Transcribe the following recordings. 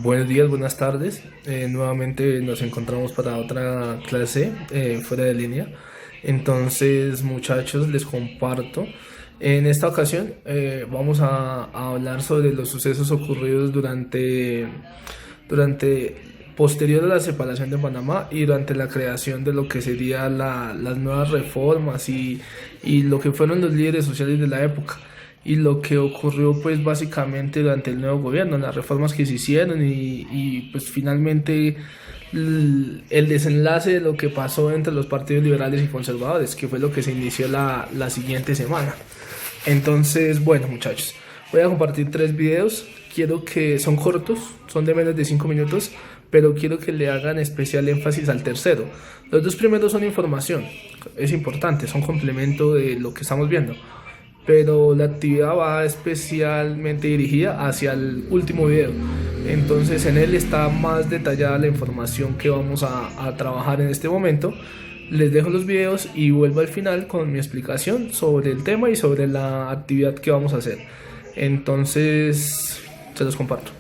Buenos días, buenas tardes. Nuevamente nos encontramos para otra clase fuera de línea. Entonces, muchachos, les comparto. En esta ocasión vamos a hablar sobre los sucesos ocurridos durante posterior a la separación de Panamá y durante la creación de lo que serían las nuevas reformas y lo que fueron los líderes sociales de la época y lo que ocurrió pues básicamente durante el nuevo gobierno, las reformas que se hicieron pues finalmente el desenlace de lo que pasó entre los partidos liberales y conservadores, que fue lo que se inició la siguiente semana. Entonces, bueno, muchachos, voy a compartir 3 videos. Quiero que son cortos, son de menos de 5 minutos, pero quiero que le hagan especial énfasis al tercero. Los 2 primeros son información, es importante, son complemento de lo que estamos viendo, pero la actividad va especialmente dirigida hacia el último video. Entonces en él está más detallada la información que vamos a trabajar en este momento. Les dejo los videos y vuelvo al final con mi explicación sobre el tema y sobre la actividad que vamos a hacer. Entonces se los comparto.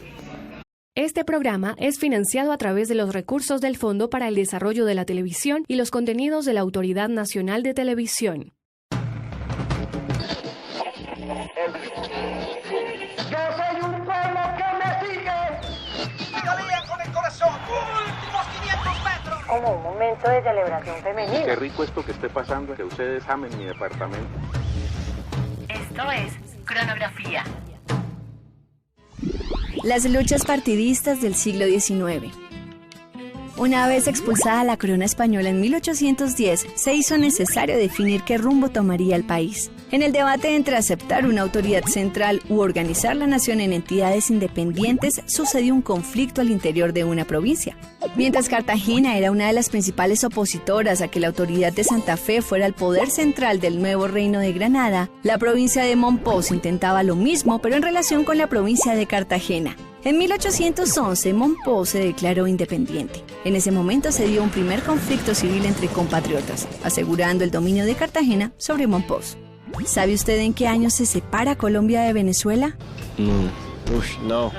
Este programa es financiado a través de los recursos del Fondo para el Desarrollo de la Televisión y los contenidos de la Autoridad Nacional de Televisión. Yo soy un pueblo que me sigue. Pedalean con el corazón. Últimos 500 metros. Como un momento de celebración femenina. Qué rico esto que esté pasando, que ustedes amen mi departamento. Esto es Cronografía. Las luchas partidistas del siglo XIX. Una vez expulsada la corona española en 1810, se hizo necesario definir qué rumbo tomaría el país. En el debate entre aceptar una autoridad central u organizar la nación en entidades independientes, sucedió un conflicto al interior de una provincia. Mientras Cartagena era una de las principales opositoras a que la autoridad de Santa Fe fuera el poder central del nuevo reino de Granada, la provincia de Mompox intentaba lo mismo, pero en relación con la provincia de Cartagena. En 1811, Mompox se declaró independiente. En ese momento se dio un primer conflicto civil entre compatriotas, asegurando el dominio de Cartagena sobre Mompox. ¿Sabe usted en qué año se separa Colombia de Venezuela? No.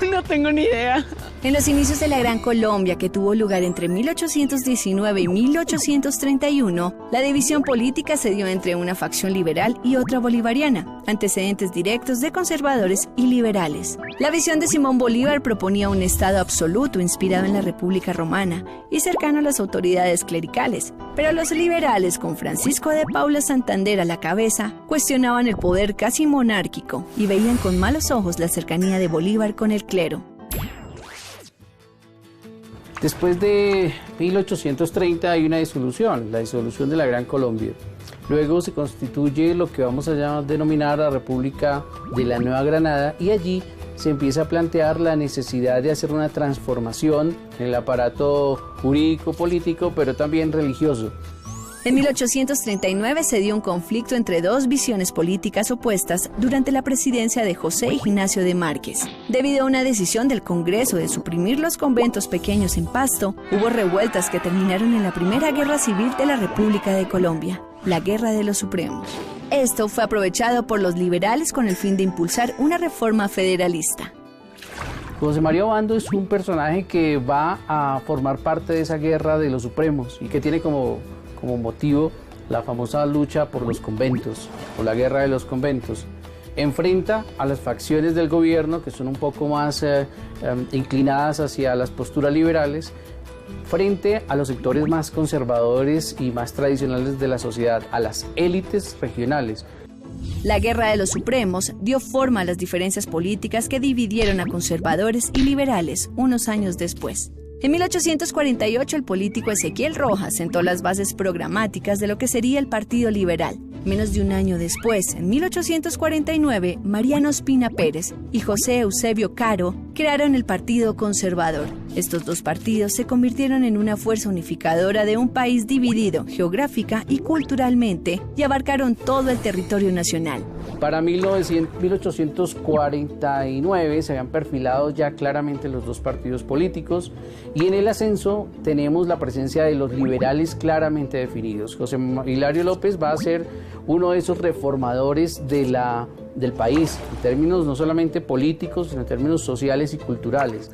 No tengo ni idea. En los inicios de la Gran Colombia, que tuvo lugar entre 1819 y 1831, la división política se dio entre una facción liberal y otra bolivariana, antecedentes directos de conservadores y liberales. La visión de Simón Bolívar proponía un Estado absoluto inspirado en la República Romana y cercano a las autoridades clericales, pero los liberales, con Francisco de Paula Santander a la cabeza, cuestionaban el poder casi monárquico y veían con malos ojos la cercanía de Bolívar con el clero. Después de 1830 hay una disolución, la disolución de la Gran Colombia. Luego se constituye lo que vamos a denominar la República de la Nueva Granada y allí se empieza a plantear la necesidad de hacer una transformación en el aparato jurídico, político, pero también religioso. En 1839 se dio un conflicto entre dos visiones políticas opuestas durante la presidencia de José Ignacio de Márquez. Debido a una decisión del Congreso de suprimir los conventos pequeños en Pasto, hubo revueltas que terminaron en la Primera Guerra Civil de la República de Colombia, la Guerra de los Supremos. Esto fue aprovechado por los liberales con el fin de impulsar una reforma federalista. José María Obando es un personaje que va a formar parte de esa Guerra de los Supremos y que tiene como motivo la famosa lucha por los conventos, o la guerra de los conventos. Enfrenta a las facciones del gobierno que son un poco más inclinadas hacia las posturas liberales, frente a los sectores más conservadores y más tradicionales de la sociedad, a las élites regionales. La Guerra de los Supremos dio forma a las diferencias políticas que dividieron a conservadores y liberales unos años después. En 1848, el político Ezequiel Rojas sentó las bases programáticas de lo que sería el Partido Liberal. Menos de un año después, en 1849, Mariano Ospina Pérez y José Eusebio Caro crearon el Partido Conservador. Estos dos partidos se convirtieron en una fuerza unificadora de un país dividido geográfica y culturalmente y abarcaron todo el territorio nacional. Para 1849 se habían perfilado ya claramente los dos partidos políticos y en el ascenso tenemos la presencia de los liberales claramente definidos. José Hilario López va a ser uno de esos reformadores de la del país, en términos no solamente políticos, sino en términos sociales y culturales.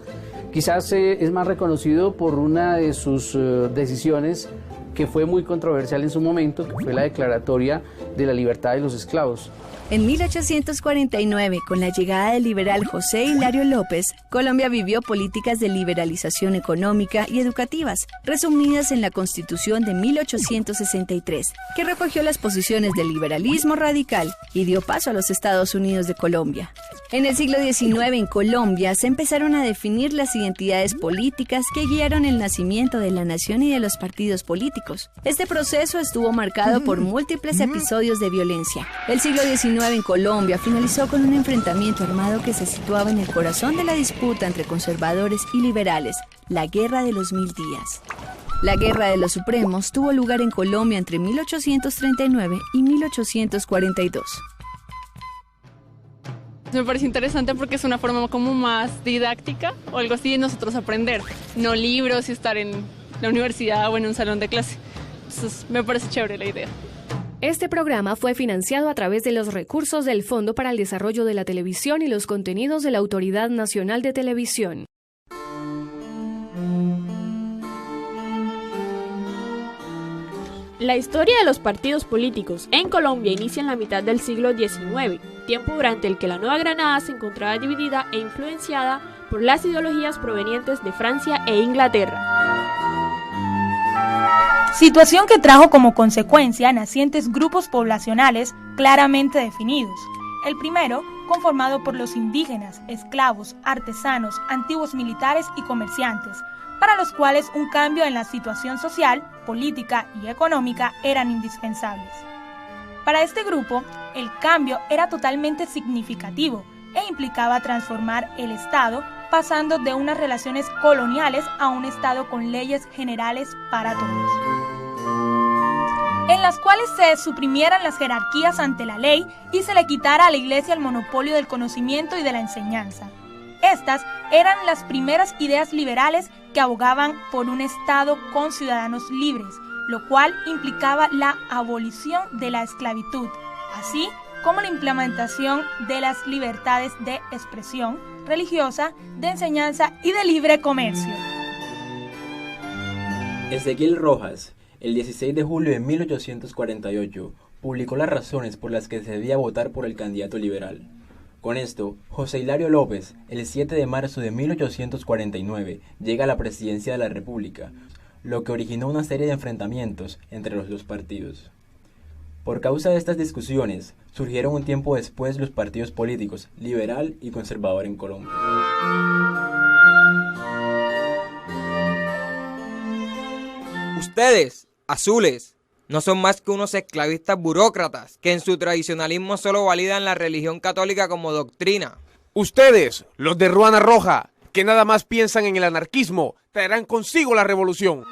Quizás es más reconocido por una de sus decisiones que fue muy controversial en su momento, que fue la declaratoria de la libertad de los esclavos. En 1849, con la llegada del liberal José Hilario López, Colombia vivió políticas de liberalización económica y educativas, resumidas en la Constitución de 1863, que recogió las posiciones del liberalismo radical y dio paso a los Estados Unidos de Colombia. En el siglo XIX, en Colombia, se empezaron a definir las identidades políticas que guiaron el nacimiento de la nación y de los partidos políticos. Este proceso estuvo marcado por múltiples episodios de violencia. El siglo XIX en Colombia finalizó con un enfrentamiento armado que se situaba en el corazón de la disputa entre conservadores y liberales, la Guerra de los 1000 días. La Guerra de los Supremos tuvo lugar en Colombia entre 1839 y 1842. Me parece interesante porque es una forma como más didáctica o algo así de nosotros aprender, no libros y estar en la universidad o en un salón de clase. Entonces me parece chévere la idea. Este programa fue financiado a través de los recursos del Fondo para el Desarrollo de la Televisión y los contenidos de la Autoridad Nacional de Televisión. La historia de los partidos políticos en Colombia inicia en la mitad del siglo XIX, tiempo durante el que la Nueva Granada se encontraba dividida e influenciada por las ideologías provenientes de Francia e Inglaterra. Situación que trajo como consecuencia nacientes grupos poblacionales claramente definidos. El primero, conformado por los indígenas, esclavos, artesanos, antiguos militares y comerciantes, para los cuales un cambio en la situación social, política y económica eran indispensables. Para este grupo, el cambio era totalmente significativo e implicaba transformar el Estado pasando de unas relaciones coloniales a un Estado con leyes generales para todos, en las cuales se suprimieran las jerarquías ante la ley y se le quitara a la Iglesia el monopolio del conocimiento y de la enseñanza. Estas eran las primeras ideas liberales que abogaban por un Estado con ciudadanos libres, lo cual implicaba la abolición de la esclavitud, así como la implementación de las libertades de expresión religiosa, de enseñanza y de libre comercio. Ezequiel Rojas, el 16 de julio de 1848, publicó las razones por las que se debía votar por el candidato liberal. Con esto, José Hilario López, el 7 de marzo de 1849, llega a la presidencia de la República, lo que originó una serie de enfrentamientos entre los dos partidos. Por causa de estas discusiones, surgieron un tiempo después los partidos políticos liberal y conservador en Colombia. Ustedes, azules, no son más que unos esclavistas burócratas que en su tradicionalismo solo validan la religión católica como doctrina. Ustedes, los de Ruana Roja, que nada más piensan en el anarquismo, traerán consigo la revolución.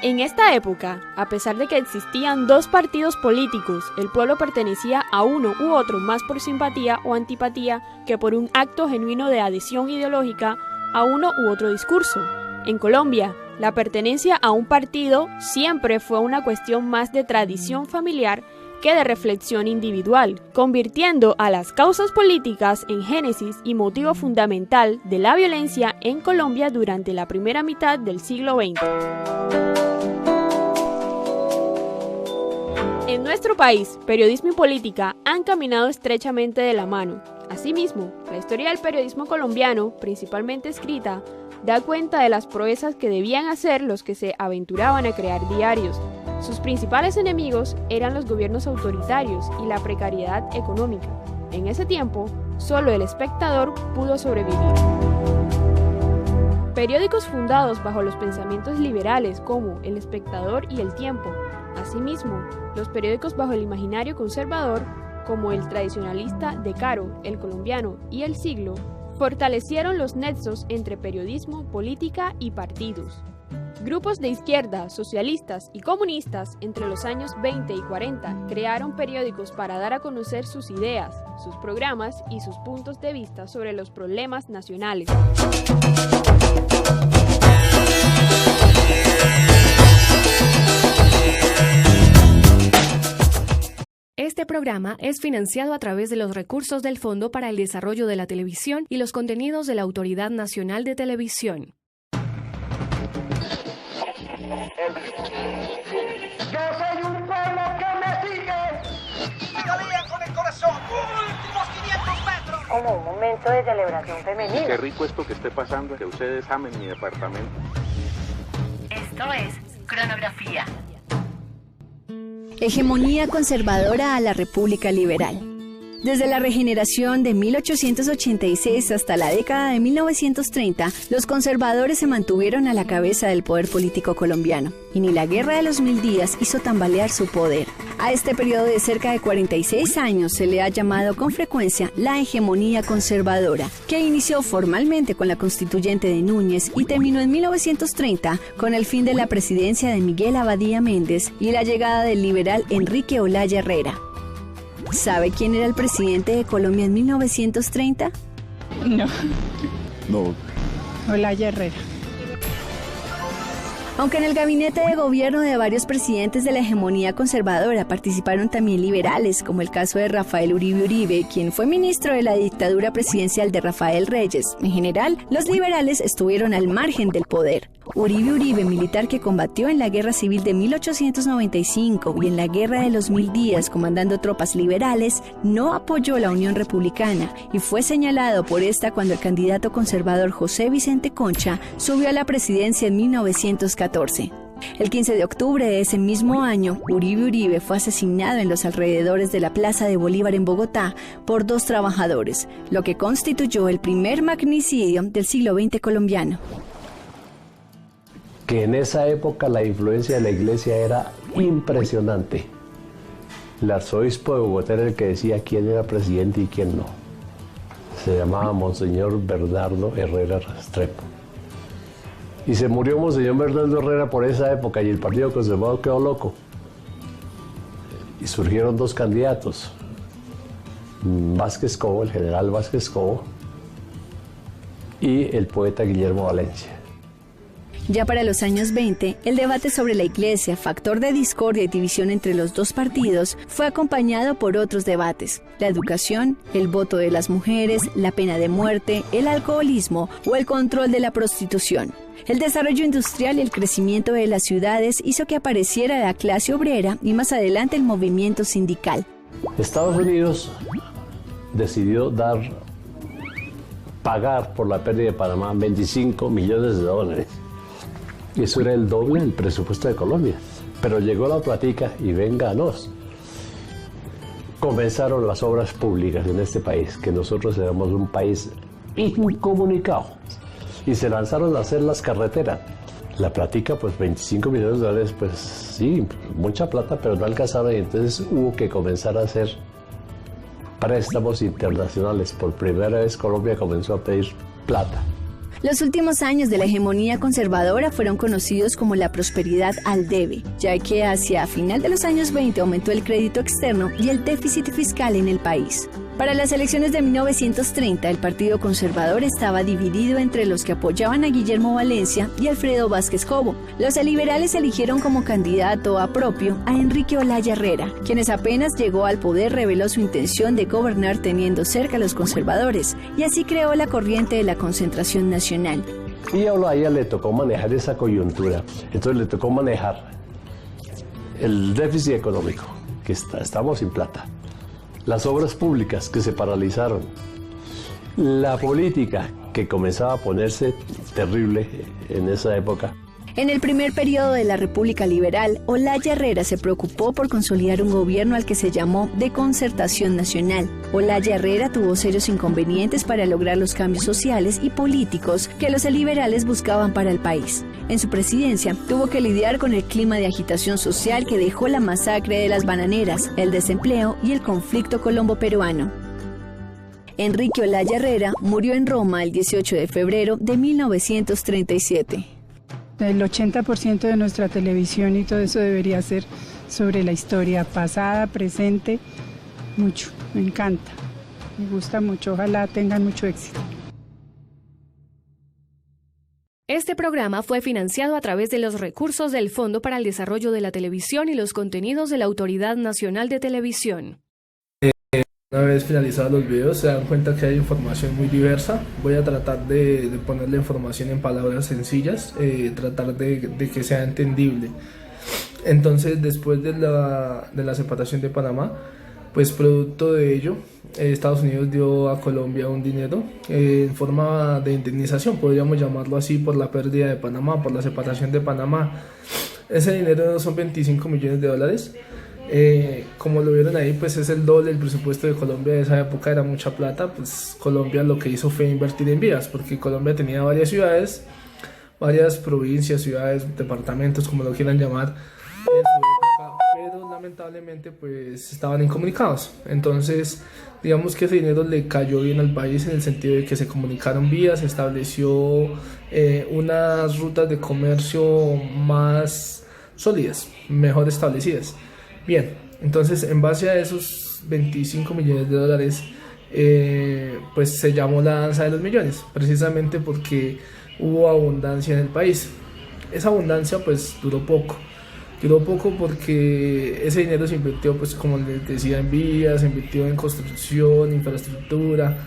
En esta época, a pesar de que existían dos partidos políticos, el pueblo pertenecía a uno u otro más por simpatía o antipatía que por un acto genuino de adhesión ideológica a uno u otro discurso. En Colombia, la pertenencia a un partido siempre fue una cuestión más de tradición familiar que de reflexión individual, convirtiendo a las causas políticas en génesis y motivo fundamental de la violencia en Colombia durante la primera mitad del siglo XX. En nuestro país, periodismo y política han caminado estrechamente de la mano. Asimismo, la historia del periodismo colombiano, principalmente escrita, da cuenta de las proezas que debían hacer los que se aventuraban a crear diarios. Sus principales enemigos eran los gobiernos autoritarios y la precariedad económica. En ese tiempo, solo El Espectador pudo sobrevivir. Periódicos fundados bajo los pensamientos liberales como El Espectador y El Tiempo. Asimismo, los periódicos bajo el imaginario conservador como El Tradicionalista de Caro, El Colombiano y El Siglo, fortalecieron los nexos entre periodismo, política y partidos. Grupos de izquierda, socialistas y comunistas entre los años 20 y 40 crearon periódicos para dar a conocer sus ideas, sus programas y sus puntos de vista sobre los problemas nacionales. Este programa es financiado a través de los recursos del Fondo para el Desarrollo de la Televisión y los contenidos de la Autoridad Nacional de Televisión. Yo soy un pueblo que me sigue. Pedalean con el corazón. Últimos 500 metros. Como un momento de celebración femenina. Qué rico esto que esté pasando, que ustedes amen mi departamento. Esto es Cronografía. Hegemonía conservadora a la República Liberal. Desde la regeneración de 1886 hasta la década de 1930, los conservadores se mantuvieron a la cabeza del poder político colombiano, y ni la Guerra de los 1000 días hizo tambalear su poder. A este periodo de cerca de 46 años se le ha llamado con frecuencia la hegemonía conservadora, que inició formalmente con la constituyente de Núñez y terminó en 1930 con el fin de la presidencia de Miguel Abadía Méndez y la llegada del liberal Enrique Olaya Herrera. ¿Sabe quién era el presidente de Colombia en 1930? No. Olaya Herrera. Aunque en el gabinete de gobierno de varios presidentes de la hegemonía conservadora participaron también liberales, como el caso de Rafael Uribe Uribe, quien fue ministro de la dictadura presidencial de Rafael Reyes. En general, los liberales estuvieron al margen del poder. Uribe Uribe, militar que combatió en la Guerra Civil de 1895 y en la Guerra de los 1000 días comandando tropas liberales, no apoyó la Unión Republicana y fue señalado por esta cuando el candidato conservador José Vicente Concha subió a la presidencia en 1914. El 15 de octubre de ese mismo año, Uribe Uribe fue asesinado en los alrededores de la Plaza de Bolívar en Bogotá por 2 trabajadores, lo que constituyó el primer magnicidio del siglo XX colombiano. Que en esa época la influencia de la iglesia era impresionante. El arzobispo de Bogotá era el que decía quién era presidente y quién no. Se llamaba Monseñor Bernardo Herrera Restrepo. Y se murió Monseñor Bernardo Herrera por esa época y el Partido Conservador quedó loco. Y surgieron 2 candidatos. Vázquez Cobo, el general Vázquez Cobo, y el poeta Guillermo Valencia. Ya para los años 20, el debate sobre la iglesia, factor de discordia y división entre los 2 partidos, fue acompañado por otros debates: la educación, el voto de las mujeres, la pena de muerte, el alcoholismo o el control de la prostitución. El desarrollo industrial y el crecimiento de las ciudades hizo que apareciera la clase obrera y más adelante el movimiento sindical. Estados Unidos decidió pagar por la pérdida de Panamá 25 millones de dólares. Eso era el doble del presupuesto de Colombia. Pero llegó la platica y vénganos. Comenzaron las obras públicas en este país, que nosotros éramos un país incomunicado. Y se lanzaron a hacer las carreteras. La platica, pues 25 millones de dólares, pues sí, mucha plata, pero no alcanzaron. Y entonces hubo que comenzar a hacer préstamos internacionales. Por primera vez Colombia comenzó a pedir plata. Los últimos años de la hegemonía conservadora fueron conocidos como la prosperidad al debe, ya que hacia final de los años 20 aumentó el crédito externo y el déficit fiscal en el país. Para las elecciones de 1930, el Partido Conservador estaba dividido entre los que apoyaban a Guillermo Valencia y Alfredo Vázquez Cobo. Los liberales eligieron como candidato a propio a Enrique Olaya Herrera, quienes apenas llegó al poder reveló su intención de gobernar teniendo cerca a los conservadores, y así creó la corriente de la concentración nacional. Y a Olaya le tocó manejar esa coyuntura, entonces le tocó manejar el déficit económico, que estamos sin plata. Las obras públicas que se paralizaron, la política que comenzaba a ponerse terrible en esa época. En el primer periodo de la República Liberal, Olaya Herrera se preocupó por consolidar un gobierno al que se llamó de concertación nacional. Olaya Herrera tuvo serios inconvenientes para lograr los cambios sociales y políticos que los liberales buscaban para el país. En su presidencia, tuvo que lidiar con el clima de agitación social que dejó la masacre de las bananeras, el desempleo y el conflicto colombo-peruano. Enrique Olaya Herrera murió en Roma el 18 de febrero de 1937. El 80% de nuestra televisión y todo eso debería ser sobre la historia pasada, presente, mucho, me encanta, me gusta mucho, ojalá tengan mucho éxito. Este programa fue financiado a través de los recursos del Fondo para el Desarrollo de la Televisión y los contenidos de la Autoridad Nacional de Televisión. Una vez finalizados los videos se dan cuenta que hay información muy diversa. Voy a tratar de poner la información en palabras sencillas, tratar de que sea entendible. Entonces, después de la separación de Panamá, pues producto de ello, Estados Unidos dio a Colombia un dinero en forma de indemnización, podríamos llamarlo así, por la pérdida de Panamá, por la separación de Panamá. Ese dinero son 25 millones de dólares. Como lo vieron ahí, pues es el doble del presupuesto de Colombia. De esa época era mucha plata. Pues Colombia lo que hizo fue invertir en vías, porque Colombia tenía varias ciudades, varias provincias, ciudades, departamentos, como lo quieran llamar, en su época, pero lamentablemente pues estaban incomunicados. Entonces digamos que ese dinero le cayó bien al país, en el sentido de que se comunicaron vías, se estableció unas rutas de comercio más sólidas, mejor establecidas. Bien, entonces en base a esos 25 millones de dólares, pues se llamó la danza de los millones, precisamente porque hubo abundancia en el país. Esa abundancia pues duró poco porque ese dinero se invirtió, pues como les decía, en vías, se invirtió en construcción, infraestructura,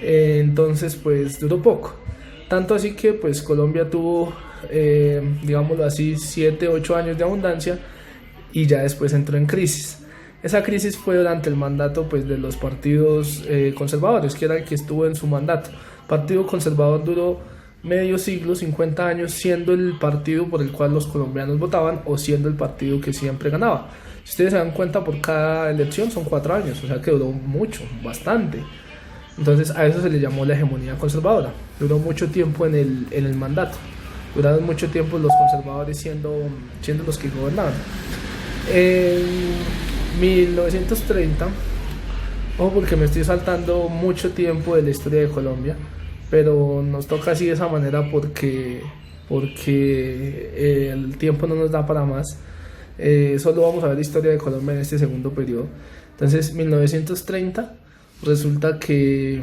entonces pues duró poco. Tanto así que pues Colombia tuvo, digámoslo así, 7, 8 años de abundancia, y ya después entró en crisis. Esa crisis fue durante el mandato pues de los partidos conservadores, que era el que estuvo en su mandato. El Partido Conservador duró medio siglo, 50 años, siendo el partido por el cual los colombianos votaban, o siendo el partido que siempre ganaba. Si ustedes se dan cuenta, por cada elección son 4 años, o sea que duró mucho, bastante. Entonces a eso se le llamó la hegemonía conservadora. Duró mucho tiempo en el mandato, duraron mucho tiempo los conservadores siendo los que gobernaban. En 1930, ojo porque me estoy saltando mucho tiempo de la historia de Colombia, pero nos toca así de esa manera porque el tiempo no nos da para más. Solo vamos a ver la historia de Colombia en este segundo periodo. Entonces, 1930, resulta que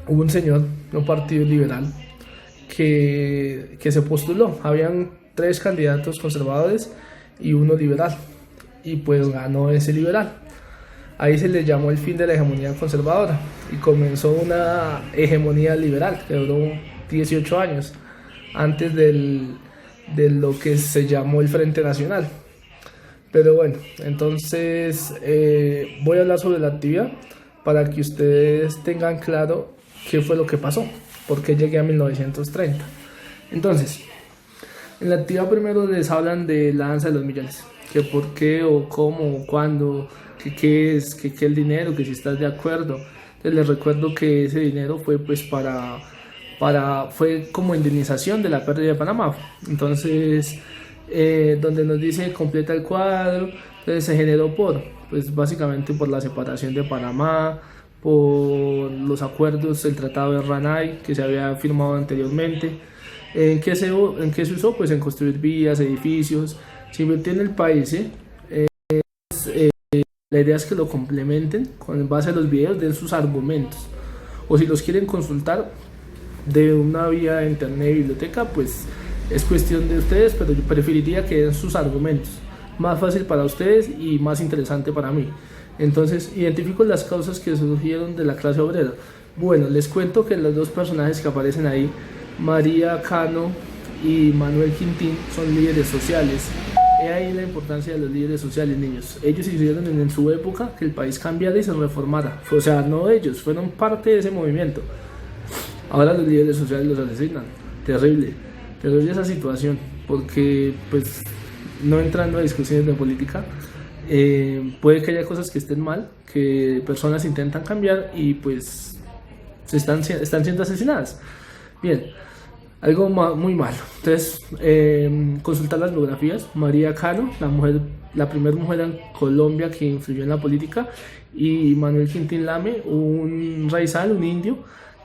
hubo un señor, un partido liberal, que se postuló. Habían 3 candidatos conservadores y uno liberal, y pues ganó ese liberal. Ahí se le llamó el fin de la hegemonía conservadora y comenzó una hegemonía liberal que duró 18 años antes de lo que se llamó el Frente Nacional. Pero bueno, entonces voy a hablar sobre la actividad para que ustedes tengan claro qué fue lo que pasó, por qué llegué a 1930. Entonces, en la actividad primero les hablan de la danza de los millones, que por qué o cómo o cuándo, que qué es, que el dinero, que si estás de acuerdo. Entonces les recuerdo que ese dinero fue pues fue como indemnización de la pérdida de Panamá. Entonces donde nos dice completa el cuadro, entonces se generó pues básicamente por la separación de Panamá, por los acuerdos del Tratado de Ranay que se había firmado anteriormente. ¿En qué se usó? Pues en construir vías, edificios. Se invirtió en el país, la idea es que lo complementen con base a los videos, den sus argumentos, o si los quieren consultar de una vía de internet, biblioteca, pues es cuestión de ustedes, pero yo preferiría que den sus argumentos, más fácil para ustedes y más interesante para mí. Entonces, identifico las causas que surgieron de la clase obrera. Bueno, les cuento que los 2 personajes que aparecen ahí, María Cano y Manuel Quintín, son líderes sociales. He ahí la importancia de los líderes sociales, niños. Ellos hicieron en su época que el país cambiara y se reformara. O sea, no ellos, fueron parte de ese movimiento. Ahora los líderes sociales los asesinan. Terrible esa situación, porque pues no entrando a discusiones de política, puede que haya cosas que estén mal, que personas intentan cambiar y pues están siendo asesinadas. Bien, algo muy malo. Entonces, consultar las biografías. María Cano, la primera mujer en Colombia que influyó en la política, y Manuel Quintín Lame, un raizal, un indio,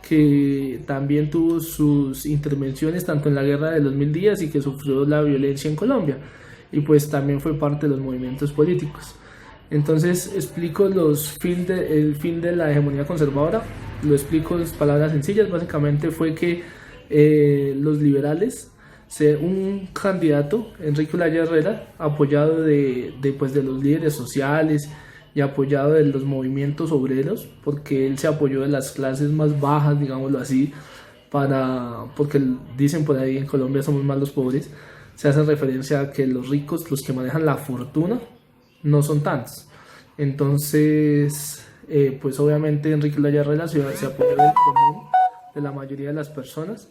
que también tuvo sus intervenciones tanto en la guerra de los 1000 días y que sufrió la violencia en Colombia, y pues también fue parte de los movimientos políticos. Entonces explico el fin de la hegemonía conservadora, lo explico en palabras sencillas. Básicamente fue que los liberales, un candidato, Enrique Olaya Herrera, apoyado de los líderes sociales y apoyado de los movimientos obreros, porque él se apoyó de las clases más bajas, digámoslo así, porque dicen por ahí en Colombia somos más los pobres, se hace referencia a que los ricos, los que manejan la fortuna, no son tantos. Entonces, pues obviamente Enrique Olaya Herrera se apoyó del común de la mayoría de las personas,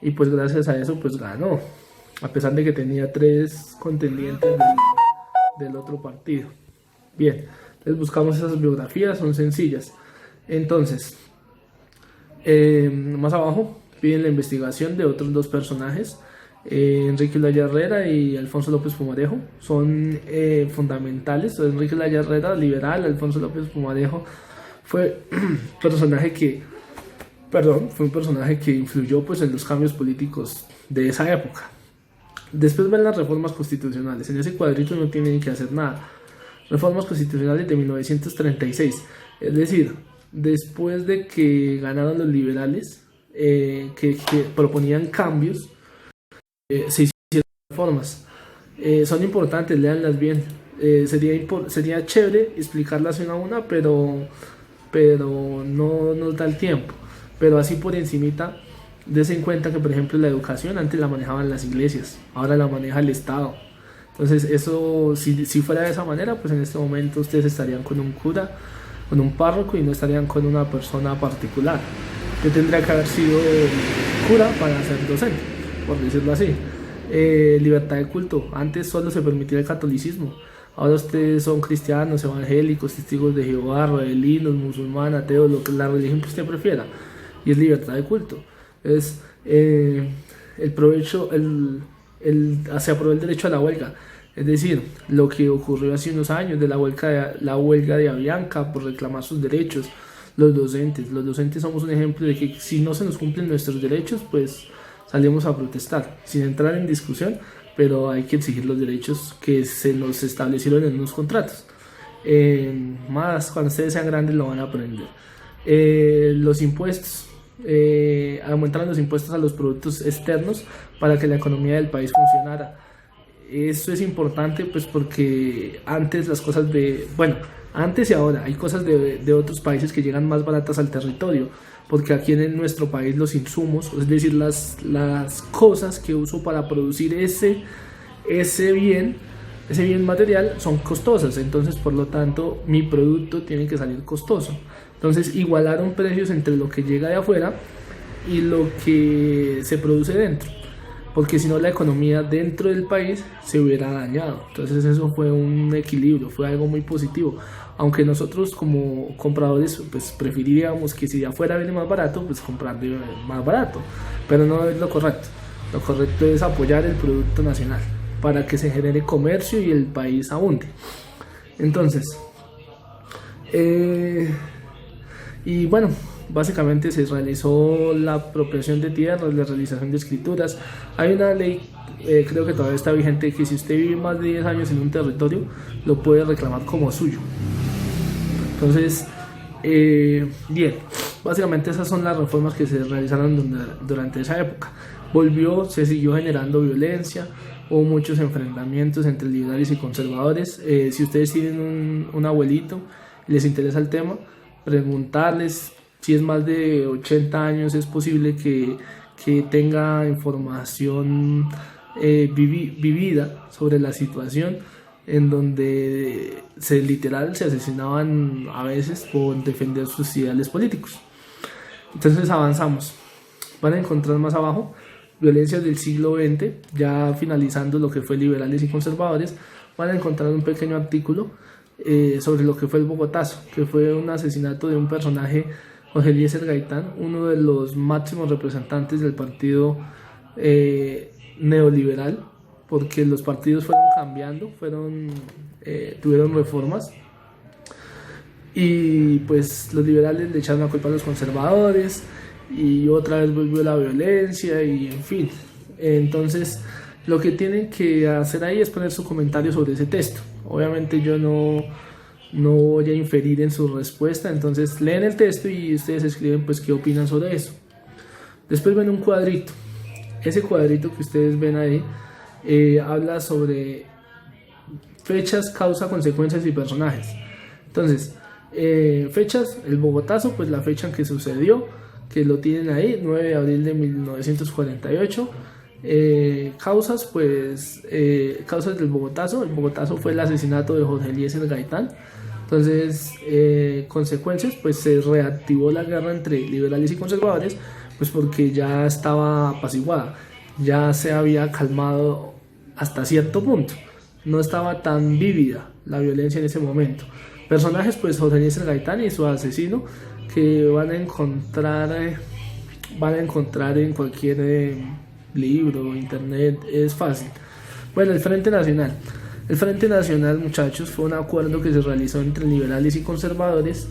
y pues gracias a eso pues ganó, a pesar de que tenía 3 contendientes del otro partido. Bien, entonces buscamos esas biografías, son sencillas. Entonces, más abajo piden la investigación de otros 2 personajes, Enrique Olaya Herrera y Alfonso López Pumarejo, son fundamentales. Enrique Olaya Herrera, liberal, Alfonso López Pumarejo fue un personaje que influyó pues en los cambios políticos de esa época. Después ven las reformas constitucionales, en ese cuadrito no tienen que hacer nada. Reformas constitucionales de 1936, es decir, después de que ganaron los liberales, que proponían cambios, se hicieron reformas. Son importantes, léanlas bien. Sería chévere explicarlas una a una, pero no nos da el tiempo. Pero así por encimita, dense en cuenta que por ejemplo la educación antes la manejaban las iglesias, ahora la maneja el Estado. Entonces eso, si fuera de esa manera, pues en este momento ustedes estarían con un cura, con un párroco, y no estarían con una persona particular. Yo tendría que haber sido cura para ser docente, por decirlo así. Libertad de culto, antes solo se permitía el catolicismo, ahora ustedes son cristianos, evangélicos, testigos de Jehová, raelinos, musulmanes, ateos, la religión que usted prefiera, y es libertad de culto. Es se aprobó el derecho a la huelga, es decir, lo que ocurrió hace unos años de la huelga de Avianca por reclamar sus derechos. Los docentes somos un ejemplo de que si no se nos cumplen nuestros derechos, pues salimos a protestar, sin entrar en discusión, pero hay que exigir los derechos que se nos establecieron en unos contratos. Más cuando ustedes sean grandes lo van a aprender. Los impuestos, aumentaron los impuestos a los productos externos para que la economía del país funcionara. Eso es importante pues porque antes las cosas antes y ahora hay cosas de otros países que llegan más baratas al territorio, porque aquí en nuestro país los insumos, es decir, las cosas que uso para producir ese bien material son costosas, entonces por lo tanto mi producto tiene que salir costoso. Entonces igualaron precios entre lo que llega de afuera y lo que se produce dentro, porque si no la economía dentro del país se hubiera dañado. Entonces eso fue un equilibrio, fue algo muy positivo, aunque nosotros como compradores pues preferiríamos que si de afuera viene más barato, pues comprar más barato, pero no es lo correcto. Lo correcto es apoyar el producto nacional para que se genere comercio y el país abunde. Entonces y bueno, básicamente se realizó la apropiación de tierras, la realización de escrituras. Hay una ley, creo que todavía está vigente, que si usted vive más de 10 años en un territorio, lo puede reclamar como suyo. Entonces, bien, básicamente esas son las reformas que se realizaron durante esa época. Se siguió generando violencia, hubo muchos enfrentamientos entre liberales y conservadores. Si ustedes tienen un abuelito y les interesa el tema, preguntarles. Si es más de 80 años, es posible que tenga información vivida sobre la situación, en donde literal se asesinaban a veces por defender sus ideales políticos. Entonces avanzamos. Van a encontrar más abajo violencias del siglo XX, ya finalizando lo que fue liberales y conservadores. Van a encontrar un pequeño artículo sobre lo que fue el Bogotazo, que fue un asesinato de un personaje, Jorge Eliezer Gaitán, uno de los máximos representantes del partido neoliberal, porque los partidos fueron cambiando, tuvieron reformas, y pues los liberales le echaron la culpa a los conservadores, y otra vez volvió la violencia, y en fin. Entonces lo que tienen que hacer ahí es poner su comentario sobre ese texto. Obviamente yo no voy a inferir en su respuesta, entonces leen el texto y ustedes escriben pues qué opinan sobre eso. Después ven un cuadrito. Ese cuadrito que ustedes ven ahí habla sobre fechas, causa, consecuencias y personajes. Entonces, fechas, el Bogotazo, pues la fecha en que sucedió, que lo tienen ahí, 9 de abril de 1948. Causas, pues causas del Bogotazo. El Bogotazo fue el asesinato de Jorge Eliezer Gaitán. Entonces, consecuencias, pues se reactivó la guerra entre liberales y conservadores, pues porque ya estaba apaciguada, ya se había calmado hasta cierto punto, no estaba tan vívida la violencia en ese momento. Personajes, pues Jorge Eliezer Gaitán y su asesino, que van a encontrar en cualquier libro, internet, es fácil. Bueno, el Frente Nacional. El Frente Nacional, muchachos, fue un acuerdo que se realizó entre liberales y conservadores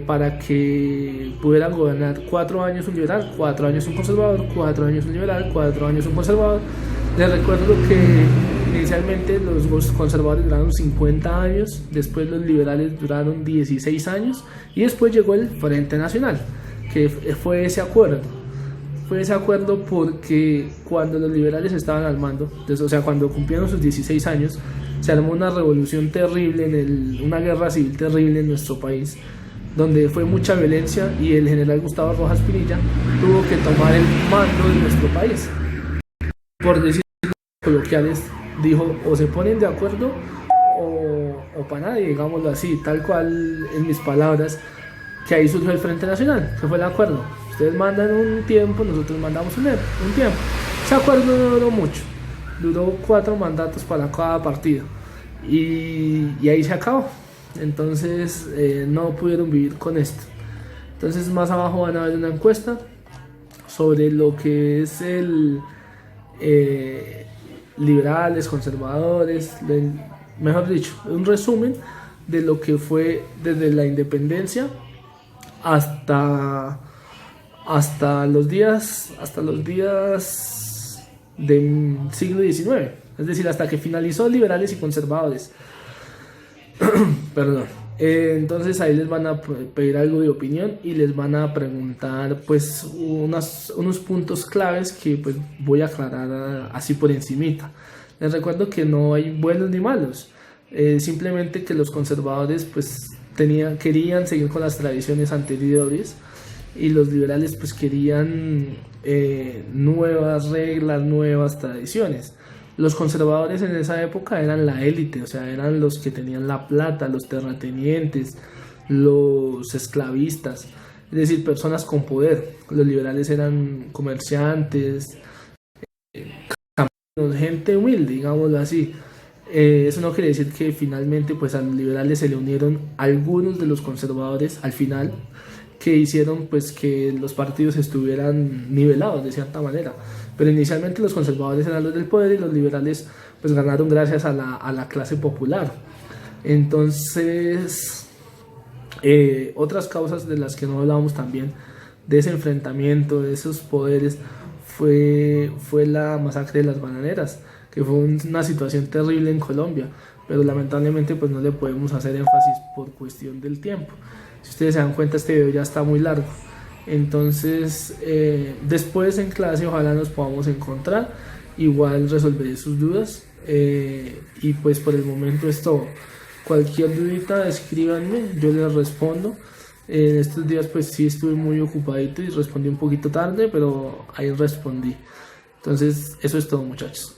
para que pudieran gobernar 4 años un liberal, 4 años un conservador, 4 años un liberal, 4 años un conservador. Les recuerdo que inicialmente los conservadores duraron 50 años, después los liberales duraron 16 años y después llegó el Frente Nacional, que fue ese acuerdo. Fue ese acuerdo porque cuando los liberales estaban al mando, o sea, cuando cumplieron sus 16 años, se armó una revolución terrible, una guerra civil terrible en nuestro país, donde fue mucha violencia y el general Gustavo Rojas Pinilla tuvo que tomar el mando de nuestro país. Por decir coloquiales, dijo, o se ponen de acuerdo o para nadie, digámoslo así, tal cual en mis palabras, que ahí surgió el Frente Nacional, que fue el acuerdo. Ustedes mandan un tiempo, nosotros mandamos un tiempo. Ese acuerdo no duró mucho, duró 4 mandatos para cada partido y ahí se acabó. Entonces no pudieron vivir con esto. Entonces más abajo van a ver una encuesta sobre lo que es el liberales, conservadores, mejor dicho, un resumen de lo que fue desde la independencia hasta los días del siglo XIX, es decir, hasta que finalizó liberales y conservadores. Perdón. Entonces ahí les van a pedir algo de opinión y les van a preguntar pues unos puntos claves que pues voy a aclarar así por encimita. Les recuerdo que no hay buenos ni malos, simplemente que los conservadores pues querían seguir con las tradiciones anteriores y los liberales pues querían nuevas reglas, nuevas tradiciones. Los conservadores en esa época eran la élite, o sea, eran los que tenían la plata, los terratenientes, los esclavistas, es decir, personas con poder. Los liberales eran comerciantes, gente humilde, digámoslo así. Eso no quiere decir que finalmente pues a los liberales se le unieron algunos de los conservadores al final, que hicieron pues que los partidos estuvieran nivelados de cierta manera, pero inicialmente los conservadores eran los del poder y los liberales pues ganaron gracias a la clase popular. Entonces otras causas de las que no hablábamos también de ese enfrentamiento, de esos poderes, fue la masacre de las bananeras, que fue una situación terrible en Colombia, pero lamentablemente pues no le podemos hacer énfasis por cuestión del tiempo. Si ustedes se dan cuenta, este video ya está muy largo. Entonces, después en clase ojalá nos podamos encontrar. Igual resolveré sus dudas. Y pues por el momento es todo. Cualquier dudita, escríbanme, yo les respondo. En estos días pues sí estuve muy ocupadito y respondí un poquito tarde, pero ahí respondí. Entonces, eso es todo, muchachos.